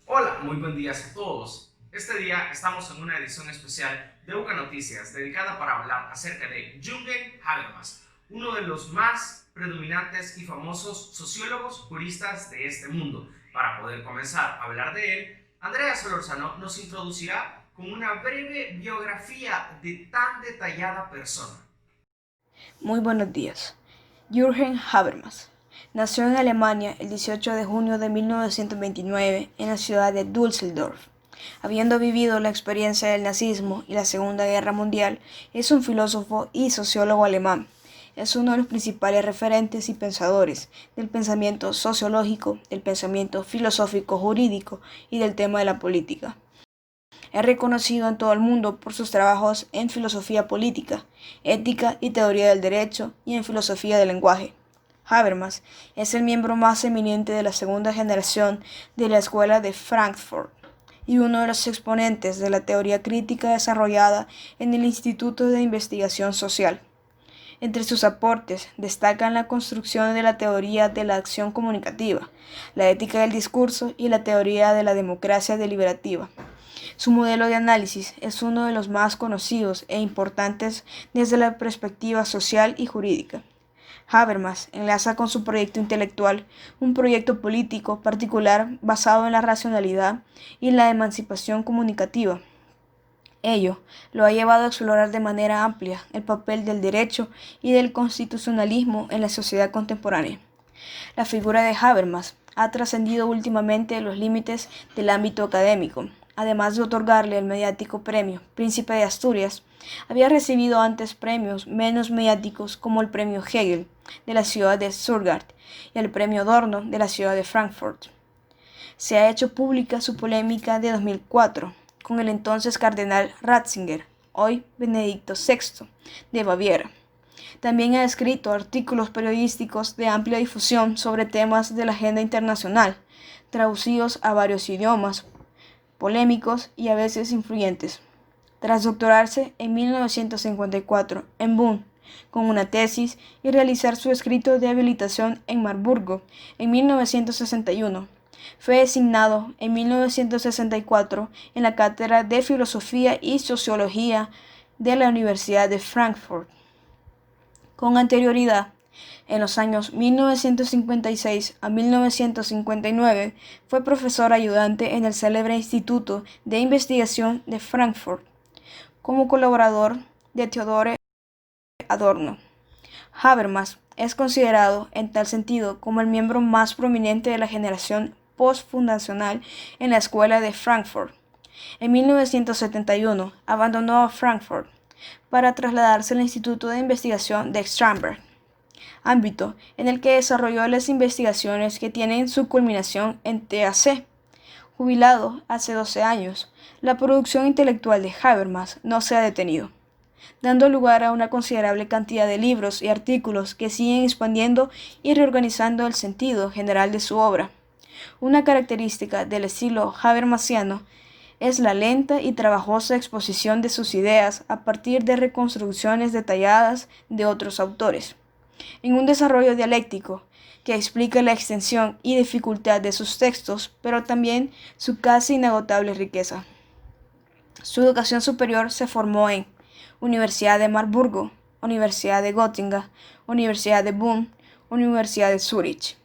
Hola, muy buen día a todos. Este día estamos en una edición especial de UCA Noticias dedicada para hablar acerca de Jürgen Habermas, uno de los más predominantes y famosos sociólogos juristas de este mundo. Para poder comenzar a hablar de él, Andrea Solórzano nos introducirá con una breve biografía de tan detallada persona. Muy buenos días. Jürgen Habermas nació en Alemania el 18 de junio de 1929 en la ciudad de Düsseldorf. Habiendo vivido la experiencia del nazismo y la Segunda Guerra Mundial, es un filósofo y sociólogo alemán. Es uno de los principales referentes y pensadores del pensamiento sociológico, del pensamiento filosófico jurídico y del tema de la política. Es reconocido en todo el mundo por sus trabajos en filosofía política, ética y teoría del derecho y en filosofía del lenguaje. Habermas es el miembro más eminente de la segunda generación de la Escuela de Frankfurt y uno de los exponentes de la teoría crítica desarrollada en el Instituto de Investigación Social. Entre sus aportes destacan la construcción de la teoría de la acción comunicativa, la ética del discurso y la teoría de la democracia deliberativa. Su modelo de análisis es uno de los más conocidos e importantes desde la perspectiva social y jurídica. Habermas enlaza con su proyecto intelectual un proyecto político particular basado en la racionalidad y la emancipación comunicativa. Ello lo ha llevado a explorar de manera amplia el papel del derecho y del constitucionalismo en la sociedad contemporánea. La figura de Habermas ha trascendido últimamente los límites del ámbito académico. Además de otorgarle el mediático premio Príncipe de Asturias, había recibido antes premios menos mediáticos como el premio Hegel de la ciudad de Stuttgart y el premio Adorno de la ciudad de Frankfurt. Se ha hecho pública su polémica de 2004 con el entonces cardenal Ratzinger, hoy Benedicto VI, de Baviera. También ha escrito artículos periodísticos de amplia difusión sobre temas de la agenda internacional, traducidos a varios idiomas, polémicos y a veces influyentes. Tras doctorarse en 1954 en Bonn con una tesis y realizar su escrito de habilitación en Marburgo en 1961, fue designado en 1964 en la cátedra de Filosofía y Sociología de la Universidad de Frankfurt. Con anterioridad, en los años 1956 a 1959, fue profesor ayudante en el célebre Instituto de Investigación de Frankfurt, como colaborador de Theodor Adorno. Habermas es considerado en tal sentido como el miembro más prominente de la generación postfundacional en la Escuela de Frankfurt. En 1971 abandonó a Frankfurt para trasladarse al Instituto de Investigación de Starnberg, ámbito en el que desarrolló las investigaciones que tienen su culminación en THC. Jubilado hace 12 años, la producción intelectual de Habermas no se ha detenido, dando lugar a una considerable cantidad de libros y artículos que siguen expandiendo y reorganizando el sentido general de su obra. Una característica del estilo habermasiano es la lenta y trabajosa exposición de sus ideas a partir de reconstrucciones detalladas de otros autores, en un desarrollo dialéctico que explica la extensión y dificultad de sus textos, pero también su casi inagotable riqueza. Su educación superior se formó en Universidad de Marburgo, Universidad de Göttingen, Universidad de Bonn, Universidad de Zúrich.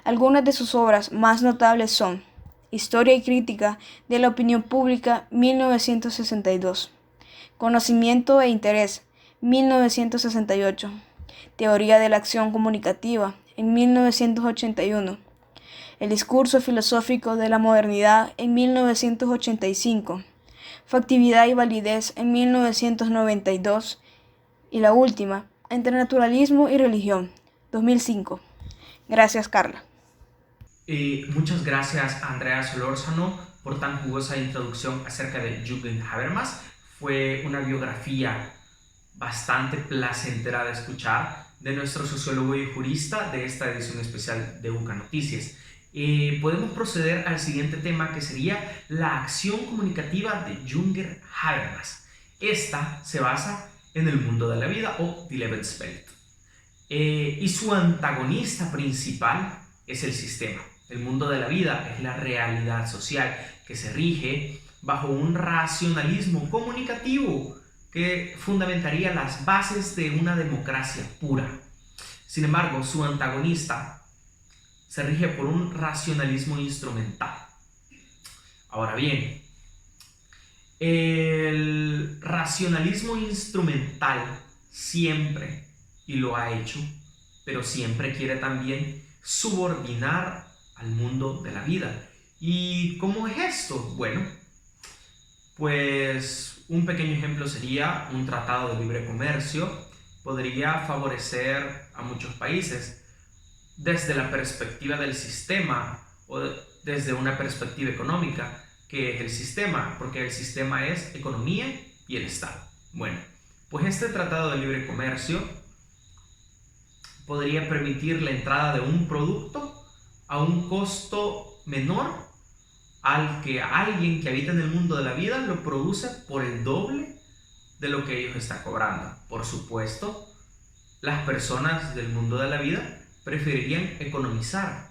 Algunas de sus obras más notables son Historia y Crítica de la Opinión Pública, 1962, Conocimiento e Interés, 1968, Teoría de la Acción Comunicativa, en 1981, El Discurso Filosófico de la Modernidad, en 1985, Factibilidad y Validez, en 1992, y la última, Entre Naturalismo y Religión, 2005. Gracias, Carla. Muchas gracias a Andrea Solórzano por tan jugosa introducción acerca de Jürgen Habermas. Fue una biografía bastante placentera de escuchar de nuestro sociólogo y jurista de esta edición especial de UCA Noticias. Podemos proceder al siguiente tema, que sería la acción comunicativa de Jürgen Habermas. Esta se basa en el mundo de la vida o Die Lebenswelt. Y su antagonista principal es el sistema. El mundo de la vida es la realidad social que se rige bajo un racionalismo comunicativo que fundamentaría las bases de una democracia pura. Sin embargo, su antagonista se rige por un racionalismo instrumental. Ahora bien, el racionalismo instrumental siempre, y lo ha hecho, pero siempre quiere también subordinar al mundo de la vida. ¿Y cómo es esto? Bueno, pues un pequeño ejemplo sería un tratado de libre comercio. Podría favorecer a muchos países desde la perspectiva del sistema o desde una perspectiva económica, que es el sistema, porque el sistema es economía y el Estado. Bueno, pues este tratado de libre comercio podría permitir la entrada de un producto a un costo menor al que alguien que habita en el mundo de la vida lo produce por el doble de lo que ellos están cobrando. Por supuesto, las personas del mundo de la vida preferirían economizar,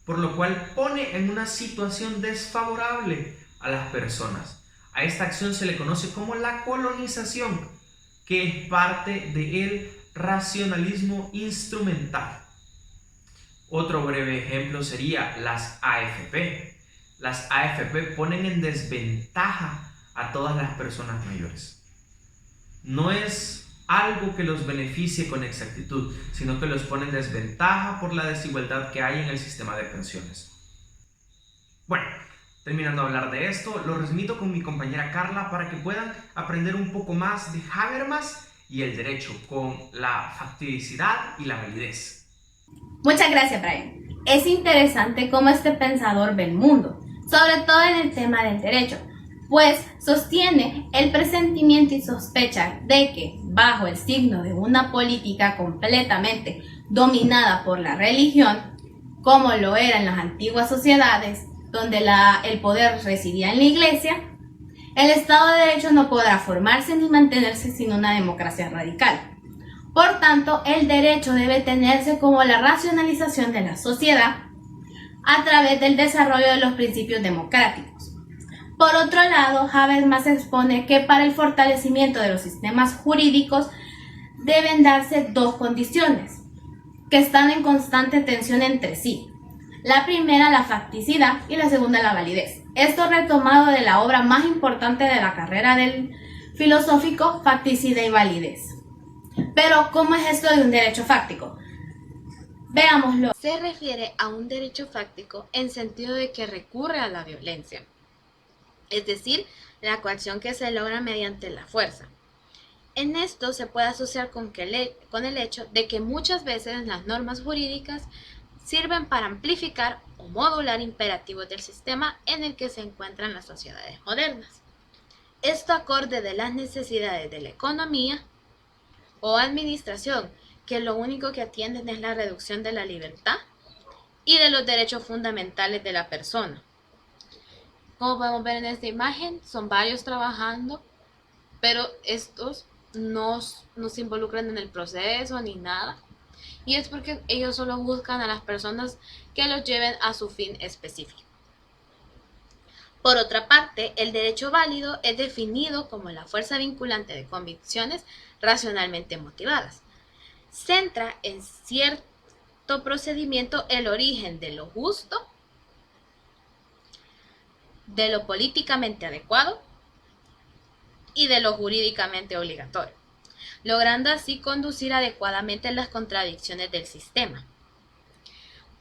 por lo cual pone en una situación desfavorable a las personas. A esta acción se le conoce como la colonización, que es parte del racionalismo instrumental. Otro breve ejemplo sería las AFP. Las AFP ponen en desventaja a todas las personas mayores. No es algo que los beneficie con exactitud, sino que los pone en desventaja por la desigualdad que hay en el sistema de pensiones. Bueno, terminando de hablar de esto, lo remito con mi compañera Carla para que puedan aprender un poco más de Habermas y el derecho, con la facticidad y la validez. Muchas gracias, Brian. Es interesante cómo este pensador ve el mundo, sobre todo en el tema del derecho, pues sostiene el presentimiento y sospecha de que, bajo el signo de una política completamente dominada por la religión, como lo era en las antiguas sociedades, donde el poder residía en la iglesia, el Estado de Derecho no podrá formarse ni mantenerse sin una democracia radical. Por tanto, el derecho debe tenerse como la racionalización de la sociedad a través del desarrollo de los principios democráticos. Por otro lado, Habermas expone que para el fortalecimiento de los sistemas jurídicos deben darse dos condiciones que están en constante tensión entre sí. La primera, la facticidad, y la segunda, la validez. Esto retomado de la obra más importante de la carrera del filosófico, Facticidad y Validez. Pero, ¿cómo es esto de un derecho fáctico? Veámoslo. Se refiere a un derecho fáctico en sentido de que recurre a la violencia, es decir, la coacción que se logra mediante la fuerza. En esto se puede asociar con el hecho de que muchas veces las normas jurídicas sirven para amplificar o modular imperativos del sistema en el que se encuentran las sociedades modernas. Esto acorde de las necesidades de la economía o administración, que lo único que atienden es la reducción de la libertad y de los derechos fundamentales de la persona. Como podemos ver en esta imagen, son varios trabajando, pero estos no se involucran en el proceso ni nada. Y es porque ellos solo buscan a las personas que los lleven a su fin específico. Por otra parte, el derecho válido es definido como la fuerza vinculante de convicciones racionalmente motivadas. Centra en cierto procedimiento el origen de lo justo, de lo políticamente adecuado y de lo jurídicamente obligatorio, logrando así conducir adecuadamente las contradicciones del sistema.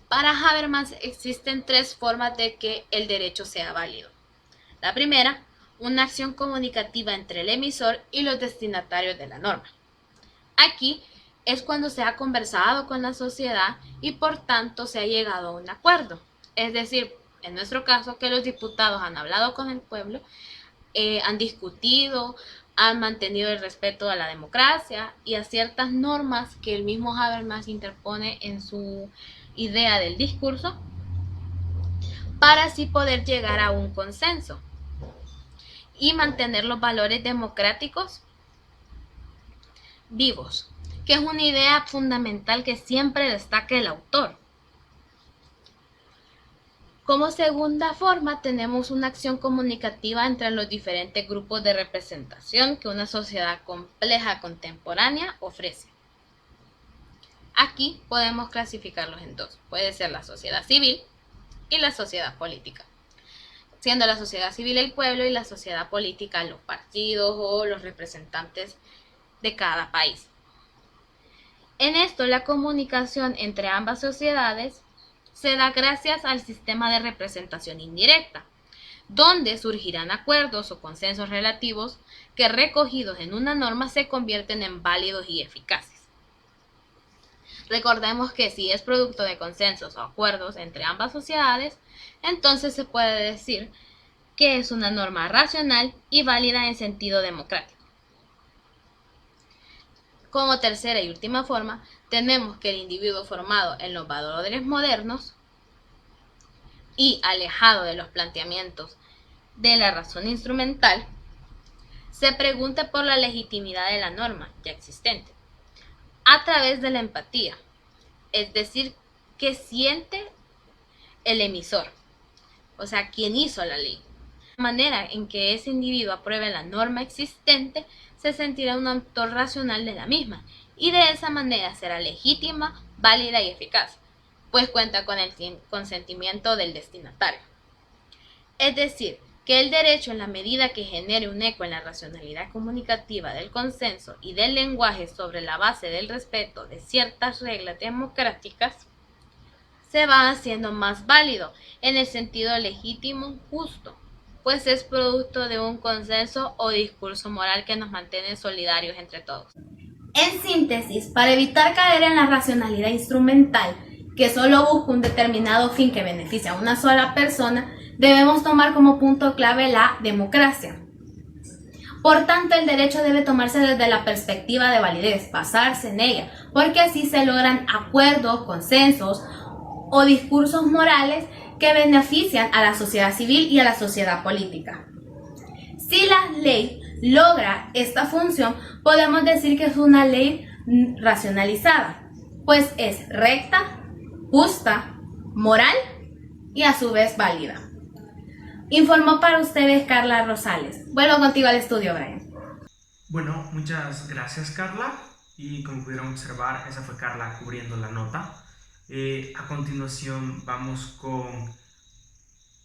Para Habermas existen tres formas de que el derecho sea válido. La primera, una acción comunicativa entre el emisor y los destinatarios de la norma. Aquí es cuando se ha conversado con la sociedad y por tanto se ha llegado a un acuerdo. Es decir, en nuestro caso, que los diputados han hablado con el pueblo, han discutido, han mantenido el respeto a la democracia y a ciertas normas que el mismo Habermas interpone en su idea del discurso, para así poder llegar a un consenso y mantener los valores democráticos vivos, que es una idea fundamental que siempre destaca el autor. Como segunda forma, tenemos una acción comunicativa entre los diferentes grupos de representación que una sociedad compleja contemporánea ofrece. Aquí podemos clasificarlos en dos. Puede ser la sociedad civil y la sociedad política, siendo la sociedad civil el pueblo y la sociedad política los partidos o los representantes de cada país. En esto, la comunicación entre ambas sociedades se da gracias al sistema de representación indirecta, donde surgirán acuerdos o consensos relativos que recogidos en una norma se convierten en válidos y eficaces. Recordemos que si es producto de consensos o acuerdos entre ambas sociedades, entonces se puede decir que es una norma racional y válida en sentido democrático. Como tercera y última forma, tenemos que el individuo formado en los valores modernos y alejado de los planteamientos de la razón instrumental, se pregunta por la legitimidad de la norma ya existente, a través de la empatía, es decir, que siente el emisor, o sea, quien hizo la ley. De manera en que ese individuo apruebe la norma existente, se sentirá un autor racional de la misma, y de esa manera será legítima, válida y eficaz, pues cuenta con el consentimiento del destinatario. Es decir, que el derecho, en la medida que genere un eco en la racionalidad comunicativa del consenso y del lenguaje sobre la base del respeto de ciertas reglas democráticas, se va haciendo más válido en el sentido legítimo, justo, pues es producto de un consenso o discurso moral que nos mantiene solidarios entre todos. En síntesis, para evitar caer en la racionalidad instrumental, que solo busca un determinado fin que beneficia a una sola persona, debemos tomar como punto clave la democracia. Por tanto, el derecho debe tomarse desde la perspectiva de validez, basarse en ella, porque así se logran acuerdos, consensos o discursos morales que benefician a la sociedad civil y a la sociedad política. Si la ley logra esta función, podemos decir que es una ley racionalizada, pues es recta, justa, moral y a su vez válida. Informó para ustedes Carla Rosales. Vuelvo contigo al estudio, Brian. Bueno, muchas gracias, Carla. Y como pudieron observar, esa fue Carla cubriendo la nota. A continuación vamos con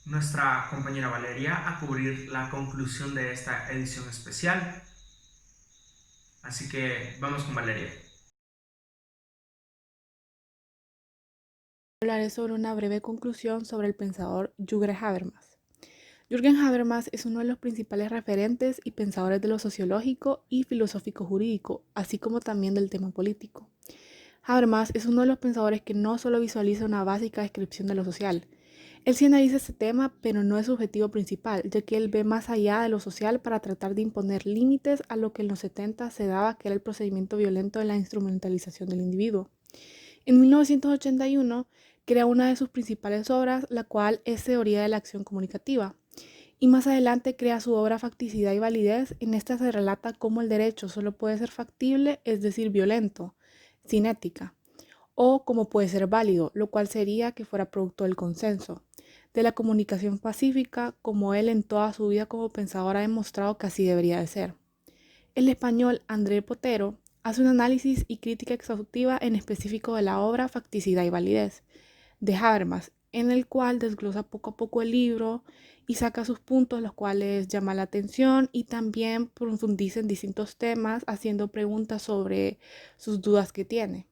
nuestra compañera Valeria a cubrir la conclusión de esta edición especial. Así que vamos con Valeria. Hablaré sobre una breve conclusión sobre el pensador Jürgen Habermas. Jürgen Habermas es uno de los principales referentes y pensadores de lo sociológico y filosófico jurídico, así como también del tema político. Habermas es uno de los pensadores que no solo visualiza una básica descripción de lo social. Él sí analiza este tema, pero no es su objetivo principal, ya que él ve más allá de lo social para tratar de imponer límites a lo que en los 70 se daba, que era el procedimiento violento de la instrumentalización del individuo. En 1981, crea una de sus principales obras, la cual es Teoría de la Acción Comunicativa. Y más adelante crea su obra Facticidad y Validez. En esta se relata cómo el derecho solo puede ser factible, es decir, violento, sin ética, o cómo puede ser válido, lo cual sería que fuera producto del consenso, de la comunicación pacífica, como él en toda su vida como pensador ha demostrado que así debería de ser. El español André Potero hace un análisis y crítica exhaustiva en específico de la obra Facticidad y Validez de Habermas, en el cual desglosa poco a poco el libro y saca sus puntos, los cuales llaman la atención, y también profundiza en distintos temas, haciendo preguntas sobre sus dudas que tiene.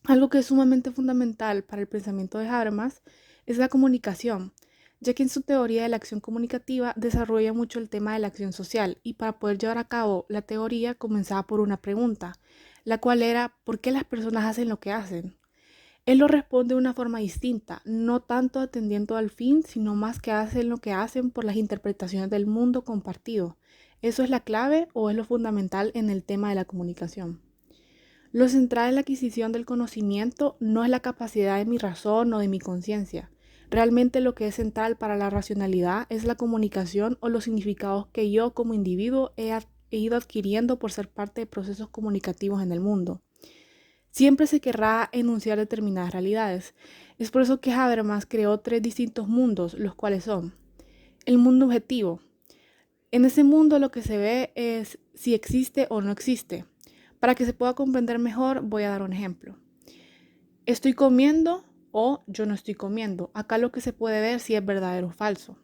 Algo que es sumamente fundamental para el pensamiento de Habermas es la comunicación, ya que en su teoría de la acción comunicativa desarrolla mucho el tema de la acción social, y para poder llevar a cabo la teoría comenzaba por una pregunta, la cual era ¿por qué las personas hacen lo que hacen? Él lo responde de una forma distinta, no tanto atendiendo al fin, sino más que hacen lo que hacen por las interpretaciones del mundo compartido. ¿Eso es la clave o es lo fundamental en el tema de la comunicación? Lo central en la adquisición del conocimiento no es la capacidad de mi razón o de mi conciencia. Realmente lo que es central para la racionalidad es la comunicación o los significados que yo como individuo he ido adquiriendo por ser parte de procesos comunicativos en el mundo. Siempre se querrá enunciar determinadas realidades. Es por eso que Habermas creó 3 distintos mundos, los cuales son el mundo objetivo. En ese mundo lo que se ve es si existe o no existe. Para que se pueda comprender mejor, voy a dar un ejemplo. Estoy comiendo o yo no estoy comiendo. Acá lo que se puede ver si es verdadero o falso.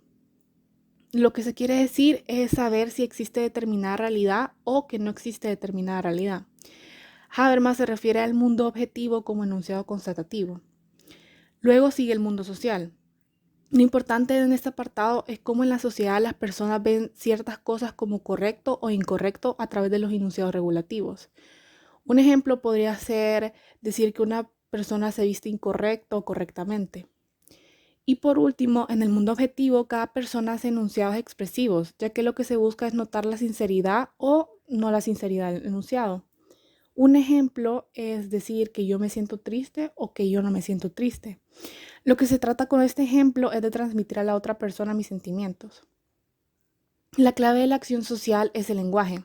Lo que se quiere decir es saber si existe determinada realidad o que no existe determinada realidad. Habermas se refiere al mundo objetivo como enunciado constatativo. Luego sigue el mundo social. Lo importante en este apartado es cómo en la sociedad las personas ven ciertas cosas como correcto o incorrecto a través de los enunciados regulativos. Un ejemplo podría ser decir que una persona se viste incorrecto o correctamente. Y por último, en el mundo objetivo, cada persona hace enunciados expresivos, ya que lo que se busca es notar la sinceridad o no la sinceridad del enunciado. Un ejemplo es decir que yo me siento triste o que yo no me siento triste. Lo que se trata con este ejemplo es de transmitir a la otra persona mis sentimientos. La clave de la acción social es el lenguaje,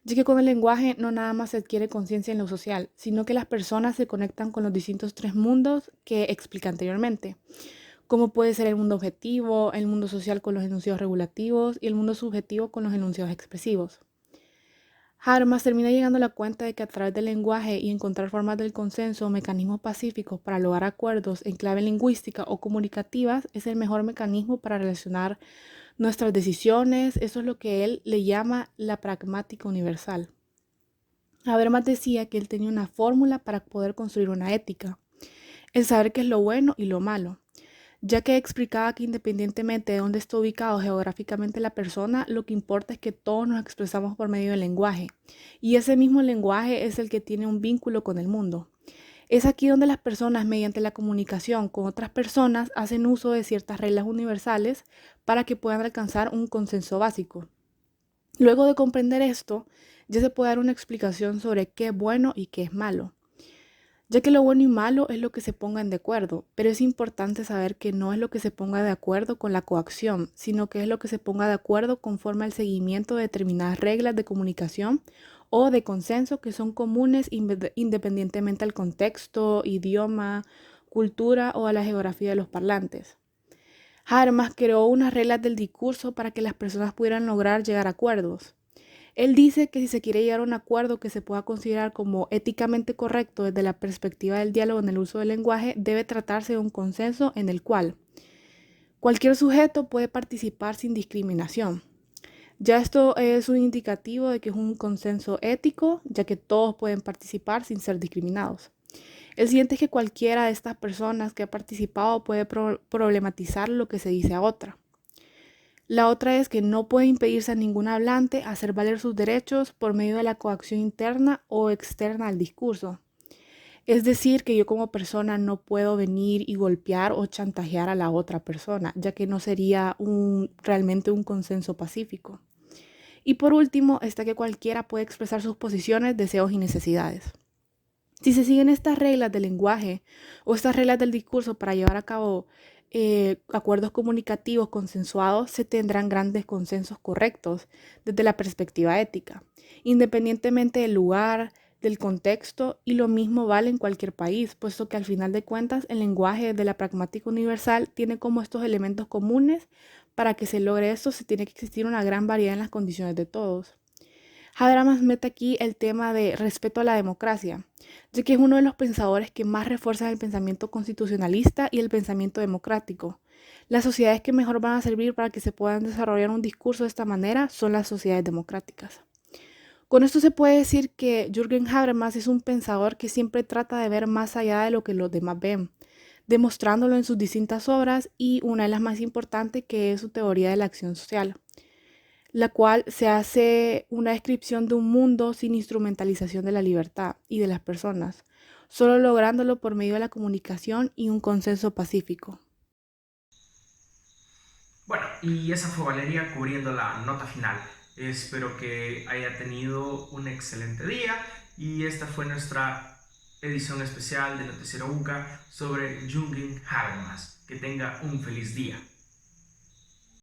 ya que con el lenguaje no nada más se adquiere conciencia en lo social, sino que las personas se conectan con los distintos 3 mundos que expliqué anteriormente, como puede ser el mundo objetivo, el mundo social con los enunciados regulativos y el mundo subjetivo con los enunciados expresivos. Habermas termina llegando a la cuenta de que a través del lenguaje y encontrar formas del consenso o mecanismos pacíficos para lograr acuerdos en clave lingüística o comunicativas es el mejor mecanismo para relacionar nuestras decisiones. Eso es lo que él le llama la pragmática universal. Habermas decía que él tenía una fórmula para poder construir una ética, el saber qué es lo bueno y lo malo, ya que explicaba que independientemente de dónde está ubicado geográficamente la persona, lo que importa es que todos nos expresamos por medio del lenguaje, y ese mismo lenguaje es el que tiene un vínculo con el mundo. Es aquí donde las personas, mediante la comunicación con otras personas, hacen uso de ciertas reglas universales para que puedan alcanzar un consenso básico. Luego de comprender esto, ya se puede dar una explicación sobre qué es bueno y qué es malo, ya que lo bueno y malo es lo que se pongan de acuerdo, pero es importante saber que no es lo que se ponga de acuerdo con la coacción, sino que es lo que se ponga de acuerdo conforme al seguimiento de determinadas reglas de comunicación o de consenso que son comunes independientemente al contexto, idioma, cultura o a la geografía de los parlantes. Habermas creó unas reglas del discurso para que las personas pudieran lograr llegar a acuerdos. Él dice que si se quiere llegar a un acuerdo que se pueda considerar como éticamente correcto desde la perspectiva del diálogo en el uso del lenguaje, debe tratarse de un consenso en el cual cualquier sujeto puede participar sin discriminación. Ya esto es un indicativo de que es un consenso ético, ya que todos pueden participar sin ser discriminados. El siguiente es que cualquiera de estas personas que ha participado puede problematizar lo que se dice a otra. La otra es que no puede impedirse a ningún hablante hacer valer sus derechos por medio de la coacción interna o externa al discurso. Es decir, que yo como persona no puedo venir y golpear o chantajear a la otra persona, ya que no sería realmente un consenso pacífico. Y por último, está que cualquiera puede expresar sus posiciones, deseos y necesidades. Si se siguen estas reglas del lenguaje o estas reglas del discurso para llevar a cabo acuerdos comunicativos consensuados, se tendrán grandes consensos correctos desde la perspectiva ética, independientemente del lugar, del contexto, y lo mismo vale en cualquier país, puesto que al final de cuentas el lenguaje de la pragmática universal tiene como estos elementos comunes. Para que se logre esto se tiene que existir una gran variedad en las condiciones de todos. Habermas mete aquí el tema de respeto a la democracia, ya que es uno de los pensadores que más refuerzan el pensamiento constitucionalista y el pensamiento democrático. Las sociedades que mejor van a servir para que se puedan desarrollar un discurso de esta manera son las sociedades democráticas. Con esto se puede decir que Jürgen Habermas es un pensador que siempre trata de ver más allá de lo que los demás ven, demostrándolo en sus distintas obras, y una de las más importantes que es su teoría de la acción social, la cual se hace una descripción de un mundo sin instrumentalización de la libertad y de las personas, solo lográndolo por medio de la comunicación y un consenso pacífico. Bueno, y esa fue Valeria cubriendo la nota final. Espero que haya tenido un excelente día, y esta fue nuestra edición especial de Noticiero UCA sobre Jürgen Habermas. Que tenga un feliz día.